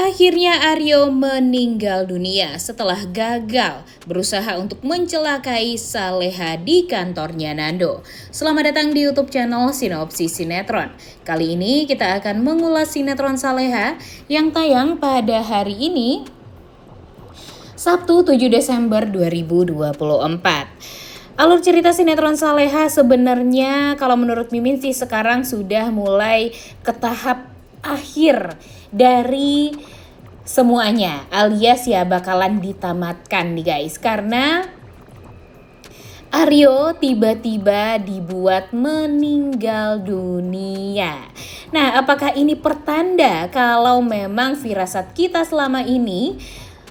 Akhirnya Aryo meninggal dunia setelah gagal berusaha untuk mencelakai Saleha di kantornya Nando. Selamat datang di YouTube channel Sinopsis Sinetron. Kali ini kita akan mengulas sinetron Saleha yang tayang pada hari ini, Sabtu 7 Desember 2024. Alur cerita sinetron Saleha sebenarnya kalau menurut Mimin sih sekarang sudah mulai ke tahap akhir dari semuanya, alias ya bakalan ditamatkan nih guys, karena Aryo tiba-tiba dibuat meninggal dunia. Nah, apakah ini pertanda kalau memang firasat kita selama ini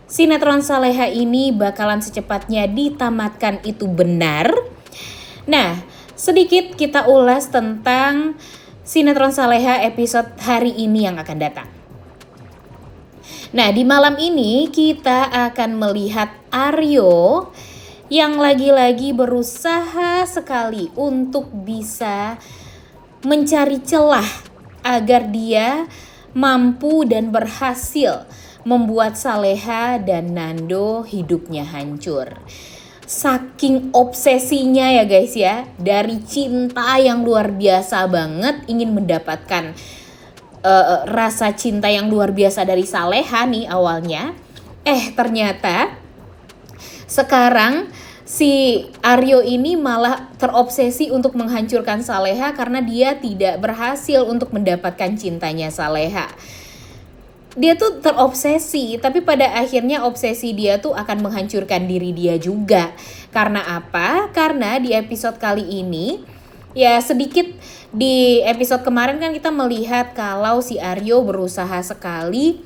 sinetron Saleha ini bakalan secepatnya ditamatkan itu benar? Nah, sedikit kita ulas tentang sinetron Saleha episode hari ini yang akan datang. Nah, di malam ini kita akan melihat Aryo yang lagi-lagi berusaha sekali untuk bisa mencari celah agar dia mampu dan berhasil membuat Saleha dan Nando hidupnya hancur. Saking obsesinya ya guys ya, dari cinta yang luar biasa banget ingin mendapatkan rasa cinta yang luar biasa dari Saleha nih awalnya. Ternyata sekarang si Aryo ini malah terobsesi untuk menghancurkan Saleha karena dia tidak berhasil untuk mendapatkan cintanya Saleha. Dia tuh terobsesi, tapi pada akhirnya obsesi dia tuh akan menghancurkan diri dia juga. Karena apa? Karena di episode kali ini, ya sedikit di episode kemarin kan kita melihat kalau si Aryo berusaha sekali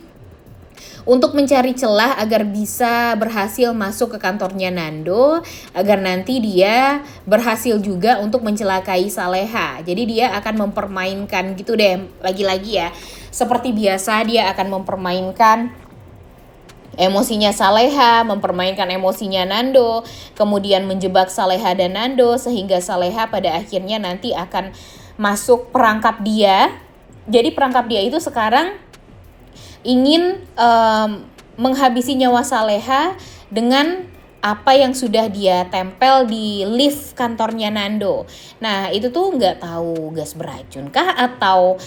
untuk mencari celah agar bisa berhasil masuk ke kantornya Nando, agar nanti dia berhasil juga untuk mencelakai Saleha. Jadi dia akan mempermainkan gitu deh, lagi-lagi ya. Seperti biasa dia akan mempermainkan emosinya Saleha, mempermainkan emosinya Nando, kemudian menjebak Saleha dan Nando sehingga Saleha pada akhirnya nanti akan masuk perangkap dia. Jadi perangkap dia itu sekarang ingin menghabisi nyawa Saleha dengan apa yang sudah dia tempel di lift kantornya Nando. Nah itu tuh nggak tahu gas beracun kah atau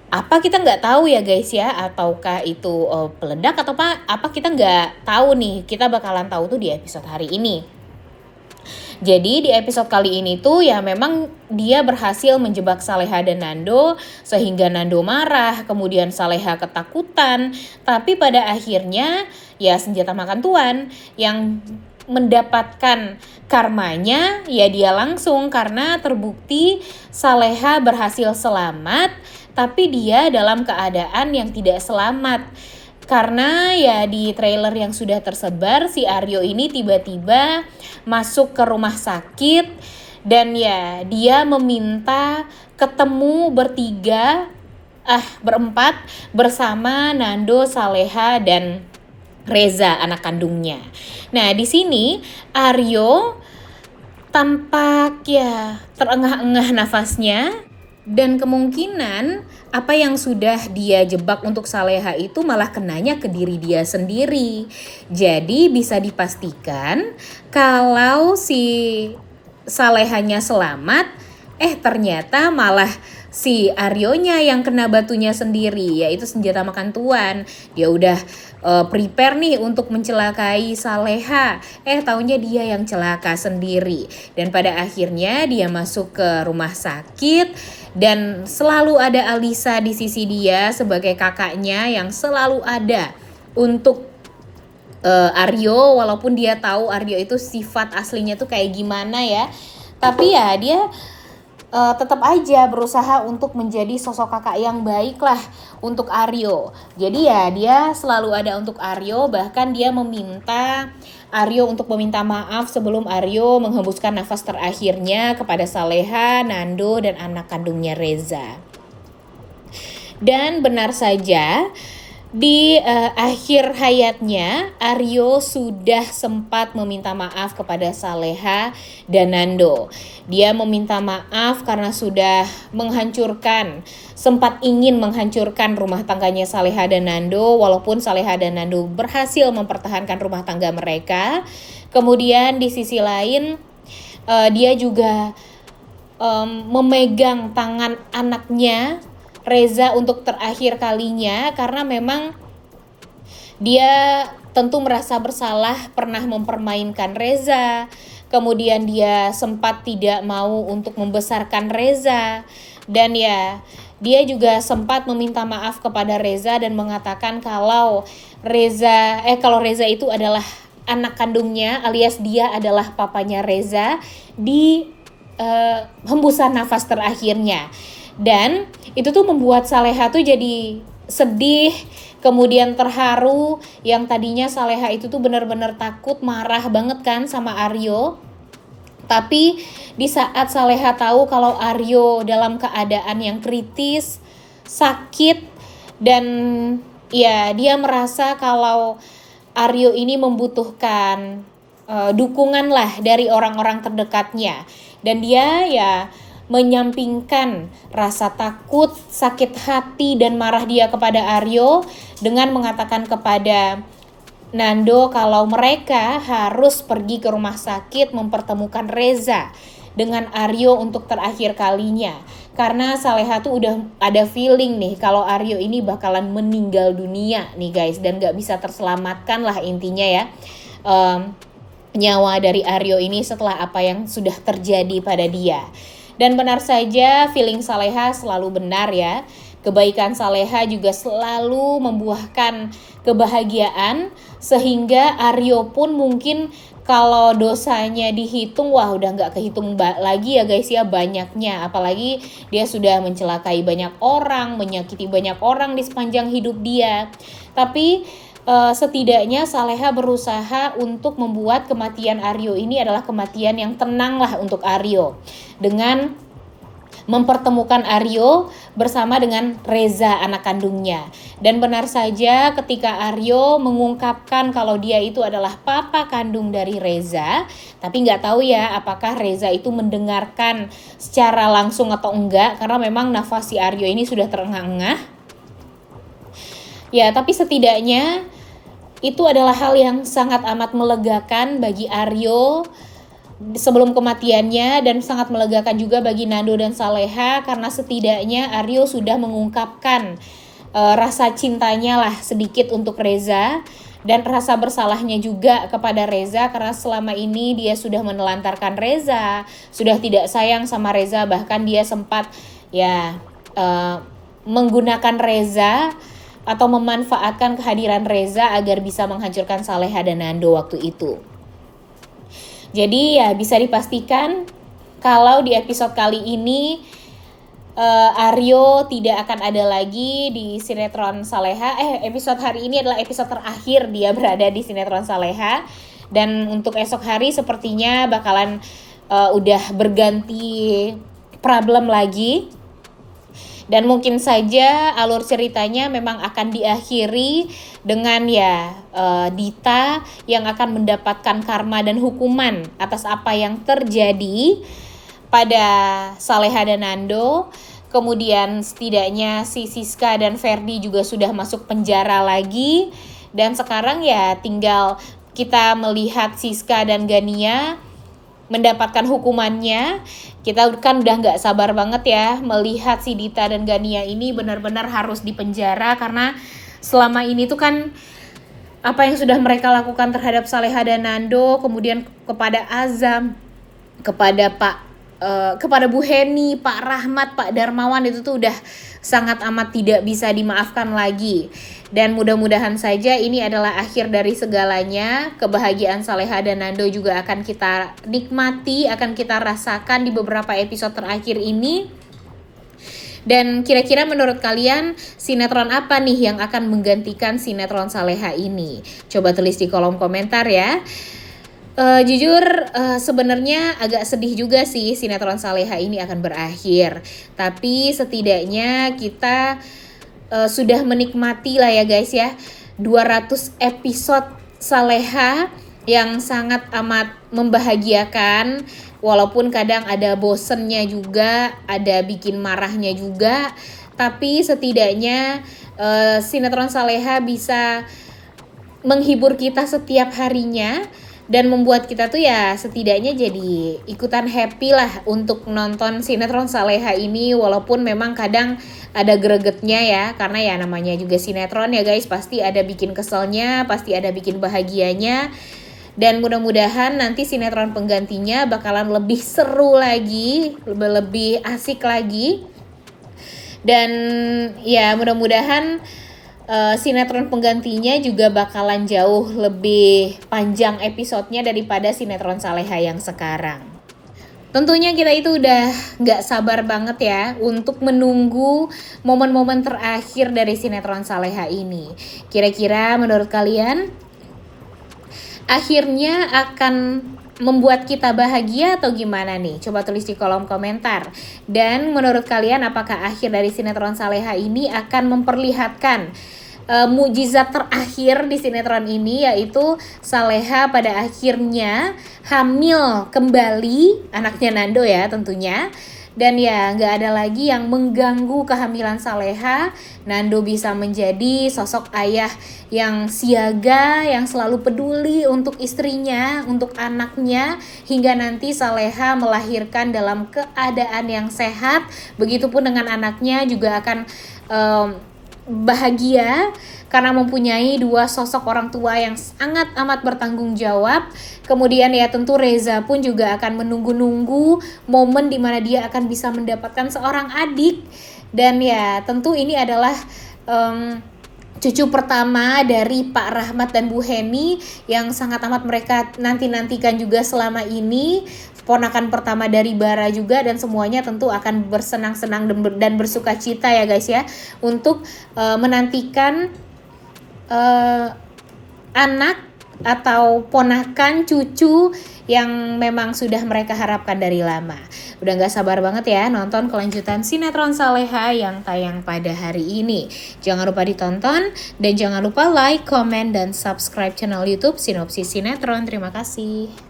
apa, kita nggak tahu ya guys ya, ataukah itu peledak atau apa kita nggak tahu nih. Kita bakalan tahu tuh di episode hari ini. Jadi di episode kali ini tuh ya memang dia berhasil menjebak Saleha dan Nando sehingga Nando marah, kemudian Saleha ketakutan, tapi pada akhirnya ya senjata makan tuan yang mendapatkan karmanya ya dia langsung, karena terbukti Saleha berhasil selamat tapi dia dalam keadaan yang tidak selamat. Karena ya di trailer yang sudah tersebar si Aryo ini tiba-tiba masuk ke rumah sakit dan ya dia meminta ketemu berempat bersama Nando, Saleha dan Reza anak kandungnya. Nah, di sini Aryo tampak ya terengah-engah nafasnya. Dan kemungkinan apa yang sudah dia jebak untuk Saleha itu malah kenanya ke diri dia sendiri. Jadi bisa dipastikan kalau si Salehanya selamat, ternyata malah si Aryonya yang kena batunya sendiri, yaitu senjata makan tuan. Dia udah prepare nih untuk mencelakai Saleha, taunya dia yang celaka sendiri. Dan pada akhirnya dia masuk ke rumah sakit dan selalu ada Alisa di sisi dia sebagai kakaknya yang selalu ada untuk Aryo, walaupun dia tahu Aryo itu sifat aslinya tuh kayak gimana ya. Tapi ya dia tetap aja berusaha untuk menjadi sosok kakak yang baik lah untuk Aryo. Jadi ya dia selalu ada untuk Aryo, bahkan dia meminta Aryo untuk meminta maaf sebelum Aryo menghembuskan nafas terakhirnya kepada Saleha, Nando dan anak kandungnya Reza. Dan benar saja Di akhir hayatnya, Aryo sudah sempat meminta maaf kepada Saleha dan Nando. Dia meminta maaf karena sudah sempat ingin menghancurkan rumah tangganya Saleha dan Nando, walaupun Saleha dan Nando berhasil mempertahankan rumah tangga mereka. Kemudian di sisi lain, dia juga memegang tangan anaknya Reza untuk terakhir kalinya, karena memang dia tentu merasa bersalah pernah mempermainkan Reza. Kemudian dia sempat tidak mau untuk membesarkan Reza, dan ya dia juga sempat meminta maaf kepada Reza dan mengatakan kalau Reza itu adalah anak kandungnya, alias dia adalah papanya Reza di hembusan nafas terakhirnya. Dan itu tuh membuat Saleha tuh jadi sedih, kemudian terharu. Yang tadinya Saleha itu tuh benar-benar takut, marah banget kan sama Aryo. Tapi di saat Saleha tahu kalau Aryo dalam keadaan yang kritis, sakit, dan ya dia merasa kalau Aryo ini membutuhkan dukungan lah dari orang-orang terdekatnya. Dan dia ya menyampingkan rasa takut, sakit hati, dan marah dia kepada Aryo dengan mengatakan kepada Nando kalau mereka harus pergi ke rumah sakit mempertemukan Reza dengan Aryo untuk terakhir kalinya. Karena Saleha tuh udah ada feeling nih kalau Aryo ini bakalan meninggal dunia nih guys, dan gak bisa terselamatkan lah intinya ya. Nyawa dari Aryo ini setelah apa yang sudah terjadi pada dia. Dan benar saja feeling Saleha selalu benar ya. Kebaikan Saleha juga selalu membuahkan kebahagiaan, sehingga Aryo pun mungkin kalau dosanya dihitung, wah udah gak kehitung lagi ya guys ya banyaknya. Apalagi dia sudah mencelakai banyak orang, menyakiti banyak orang di sepanjang hidup dia. Tapi setidaknya Saleha berusaha untuk membuat kematian Aryo ini adalah kematian yang tenang lah untuk Aryo, dengan mempertemukan Aryo bersama dengan Reza anak kandungnya. Dan benar saja ketika Aryo mengungkapkan kalau dia itu adalah papa kandung dari Reza, tapi nggak tahu ya apakah Reza itu mendengarkan secara langsung atau enggak, karena memang nafas si Aryo ini sudah terengah-engah. Ya, tapi setidaknya itu adalah hal yang sangat amat melegakan bagi Aryo sebelum kematiannya, dan sangat melegakan juga bagi Nando dan Saleha, karena setidaknya Aryo sudah mengungkapkan rasa cintanya lah sedikit untuk Reza, dan rasa bersalahnya juga kepada Reza karena selama ini dia sudah menelantarkan Reza, sudah tidak sayang sama Reza, bahkan dia sempat ya menggunakan Reza atau memanfaatkan kehadiran Reza agar bisa menghancurkan Saleha dan Nando waktu itu. Jadi ya bisa dipastikan kalau di episode kali ini Aryo tidak akan ada lagi di sinetron Saleha. Episode hari ini adalah episode terakhir dia berada di sinetron Saleha. Dan untuk esok hari sepertinya bakalan udah berganti problem lagi. Dan mungkin saja alur ceritanya memang akan diakhiri dengan Dita yang akan mendapatkan karma dan hukuman atas apa yang terjadi pada Saleha dan Nando. Kemudian setidaknya si Siska dan Ferdi juga sudah masuk penjara lagi. Dan sekarang ya tinggal kita melihat Siska dan Gania mendapatkan hukumannya. Kita kan udah gak sabar banget ya melihat si Dita dan Gania ini benar-benar harus dipenjara, karena selama ini tuh kan apa yang sudah mereka lakukan terhadap Saleha dan Nando, kemudian kepada Azam, kepada Bu Heni, Pak Rahmat, Pak Darmawan, itu tuh udah sangat amat tidak bisa dimaafkan lagi. Dan mudah-mudahan saja ini adalah akhir dari segalanya. Kebahagiaan Saleha dan Nando juga akan kita nikmati, akan kita rasakan di beberapa episode terakhir ini. Dan kira-kira menurut kalian sinetron apa nih yang akan menggantikan sinetron Saleha ini? Coba tulis di kolom komentar ya. Jujur sebenarnya agak sedih juga sih sinetron Saleha ini akan berakhir. Tapi setidaknya kita sudah menikmati lah ya guys ya 200 episode Saleha yang sangat amat membahagiakan, walaupun kadang ada bosennya juga, ada bikin marahnya juga, tapi setidaknya sinetron Saleha bisa menghibur kita setiap harinya dan membuat kita tuh ya setidaknya jadi ikutan happy lah untuk nonton sinetron Saleha ini, walaupun memang kadang ada gregetnya ya, karena ya namanya juga sinetron ya guys, pasti ada bikin keselnya, pasti ada bikin bahagianya. Dan mudah-mudahan nanti sinetron penggantinya bakalan lebih seru lagi, lebih asik lagi. Dan ya mudah-mudahan sinetron penggantinya juga bakalan jauh lebih panjang episodenya daripada sinetron Saleha yang sekarang. Tentunya kita itu udah gak sabar banget ya untuk menunggu momen-momen terakhir dari sinetron Saleha ini. Kira-kira menurut kalian akhirnya akan membuat kita bahagia atau gimana nih? Coba tulis di kolom komentar. Dan menurut kalian apakah akhir dari sinetron Saleha ini akan memperlihatkan mukjizat terakhir di sinetron ini, yaitu Saleha pada akhirnya hamil kembali, anaknya Nando ya tentunya. Dan ya nggak ada lagi yang mengganggu kehamilan Saleha. Nando bisa menjadi sosok ayah yang siaga, yang selalu peduli untuk istrinya, untuk anaknya, hingga nanti Saleha melahirkan dalam keadaan yang sehat. Begitupun dengan anaknya juga akan bahagia karena mempunyai dua sosok orang tua yang sangat amat bertanggung jawab. Kemudian ya tentu Reza pun juga akan menunggu-nunggu momen dimana dia akan bisa mendapatkan seorang adik. Dan ya tentu ini adalah cucu pertama dari Pak Rahmat dan Bu Heni yang sangat amat mereka nanti-nantikan juga selama ini. Ponakan pertama dari Bara juga, dan semuanya tentu akan bersenang-senang dan bersuka cita ya guys ya untuk menantikan anak atau ponakan cucu yang memang sudah mereka harapkan dari lama. Udah gak sabar banget ya nonton kelanjutan sinetron Saleha yang tayang pada hari ini. Jangan lupa ditonton dan jangan lupa like, comment, dan subscribe channel YouTube Sinopsis Sinetron. Terima kasih.